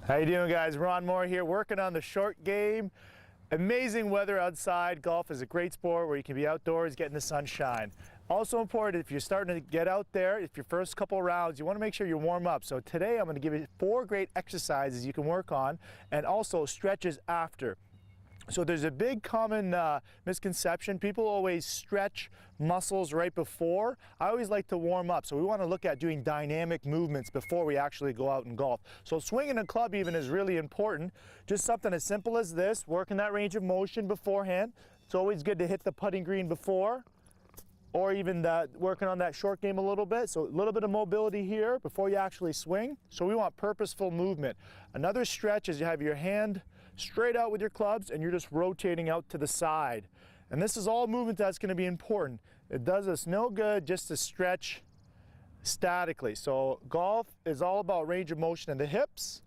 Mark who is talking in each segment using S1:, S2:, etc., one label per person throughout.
S1: How you doing, guys? Ron Moore here, working on the short game. Amazing weather outside. Golf is a great sport where you can be outdoors, getting the sunshine. Also important, if you're starting to get out there, if your first couple rounds, you want to make sure you warm up. So today I'm going to give you 4 great exercises you can work on and also stretches after. So there's a big common misconception. People always stretch muscles right before. I always like to warm up. So we want to look at doing dynamic movements before we actually go out and golf. So swinging a club even is really important. Just something as simple as this, working that range of motion beforehand. It's always good to hit the putting green before, or even working on that short game a little bit. So a little bit of mobility here before you actually swing. So we want purposeful movement. Another stretch is you have your hand straight out with your clubs and you're just rotating out to the side. And this is all movement that's going to be important. It does us no good just to stretch statically. So golf is all about range of motion in the hips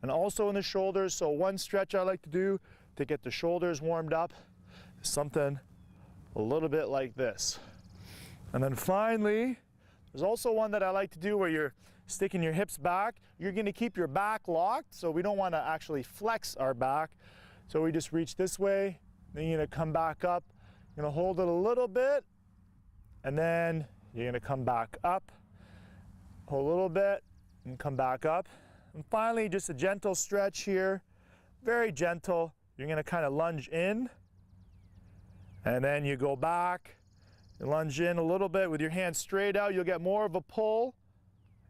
S1: and also in the shoulders. So one stretch I like to do to get the shoulders warmed up is something a little bit like this. And then finally, there's also one that I like to do where you're sticking your hips back. You're going to keep your back locked, so we don't want to actually flex our back. So we just reach this way, then you're going to come back up. You're going to hold it a little bit, and then you're going to come back up, hold a little bit, and come back up. And finally, just a gentle stretch here, very gentle. You're going to kind of lunge in, and then you go back. You lunge in a little bit with your hands straight out. You'll get more of a pull,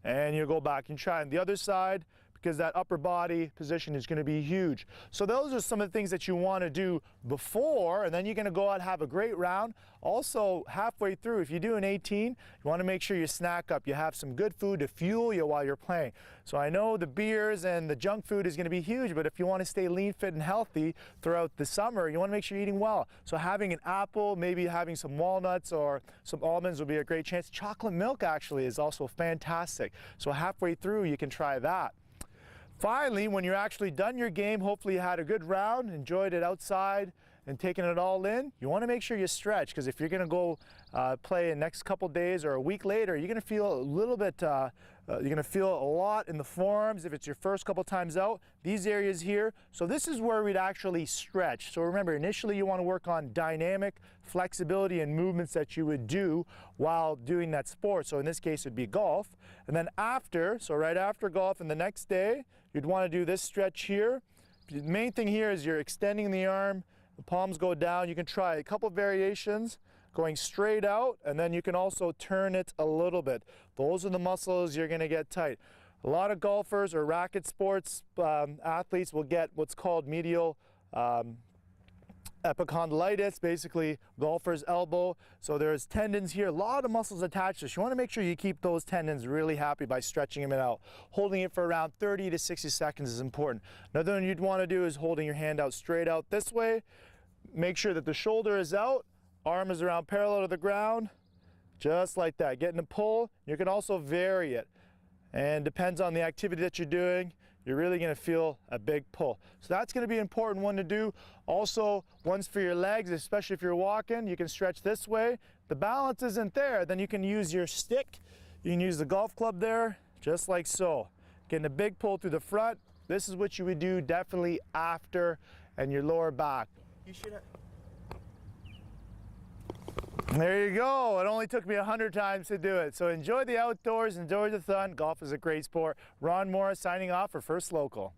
S1: and you'll go back and try on the other side because that upper body position is going to be huge. So those are some of the things that you want to do before, and then you're going to go out and have a great round. Also, halfway through, if you do an 18, you want to make sure you snack up. You have some good food to fuel you while you're playing. So I know the beers and the junk food is going to be huge, but if you want to stay lean, fit, and healthy throughout the summer, you want to make sure you're eating well. So having an apple, maybe having some walnuts or some almonds will be a great chance. Chocolate milk actually is also fantastic. So halfway through, you can try that. Finally, when you're actually done your game, hopefully you had a good round, enjoyed it outside and taking it all in, you want to make sure you stretch, because if you're going to go play in the next couple days or a week later, you're going to feel a little bit, you're going to feel a lot in the forearms if it's your first couple times out, these areas here. So this is where we'd actually stretch. So remember, initially you want to work on dynamic flexibility and movements that you would do while doing that sport. So in this case, it'd be golf. And then after, so right after golf and the next day, you'd want to do this stretch here. The main thing here is you're extending the arm, the palms go down. You can try a couple variations, going straight out, and then you can also turn it a little bit. Those are the muscles you're going to get tight. A lot of golfers or racket sports athletes will get what's called medial epicondylitis, basically golfer's elbow. So there's tendons here, a lot of muscles attached to this. You want to make sure you keep those tendons really happy by stretching them out. Holding it for around 30 to 60 seconds is important. Another one you'd want to do is holding your hand out straight out this way. Make sure that the shoulder is out, arm is around parallel to the ground, just like that. Getting a pull. You can also vary it, and depends on the activity that you're doing, you're really going to feel a big pull. So that's going to be an important one to do. Also, one's for your legs, especially if you're walking, you can stretch this way. If the balance isn't there, then you can use your stick. You can use the golf club there, just like so. Getting a big pull through the front. This is what you would do definitely after, and your lower back. You should have. There you go. It only took me 100 times to do it. So enjoy the outdoors, enjoy the sun. Golf is a great sport. Ron Morris signing off for First Local.